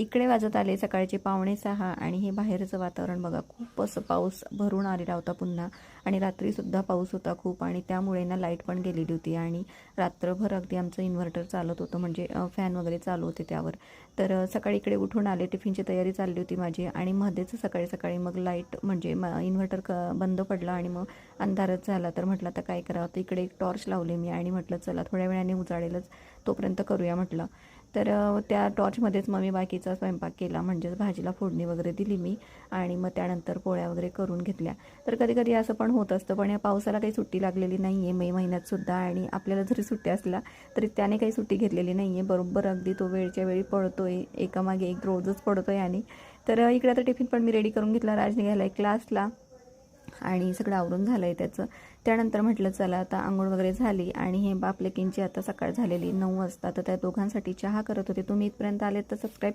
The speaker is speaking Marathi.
इकडे वाजत आले सकाळचे 5:45 आणि हे बाहेरचं वातावरण बघा, खूप असं पाऊस भरून आलेला होता पुन्हा आणि रात्रीसुद्धा पाऊस होता खूप आणि त्यामुळे ना लाईट पण गेलेली होती आणि रात्रभर अगदी आमचं इन्व्हर्टर चालत होतं, म्हणजे फॅन वगैरे चालू होते त्यावर. तर सकाळी इकडे उठून आले, टिफिनची तयारी चालली होती माझी आणि मध्येच सकाळी सकाळी मग लाईट म्हणजे इन्व्हर्टर बंद पडला आणि मग अंधारच झाला. तर म्हटलं आता काय करावं, तर इकडे एक टॉर्च लावले मी आणि म्हटलं चला थोड्या वेळाने उजाडेलच, तोपर्यंत करूया म्हटलं. तर त्या टॉर्चमध्येच मग मी बाकीचा स्वयंपाक केला, म्हणजेच भाजीला फोडणी वगैरे दिली मी आणि मग त्यानंतर पोळ्या वगैरे करून घेतल्या. तर कधी कधी असं पण होत असतं, पण या पावसाला काही सुट्टी लागलेली नाही आहे मे महिन्यातसुद्धा आणि आपल्याला जरी सुट्ट्या असल्या तरी त्याने काही सुट्टी घेतलेली नाही आहे. बरोबर अगदी तो वेळच्या वेळी पडतोय, एकामागे एक रोजच पडतोय. आणि तर इकडे आता टिफिन पण मी रेडी करून घेतला, राज निघाला आहे क्लासला आणि सगळं आवरून झालं आहे त्याचं. त्यानंतर म्हटलं चला आता आंघोळ वगैरे झाली आणि हे बाप लेकींची आता सकाळ झालेली 9 वाजता, तर त्या दोघांसाठी चहा करत होते. तुम्ही इथपर्यंत आलेत तर सबस्क्राईब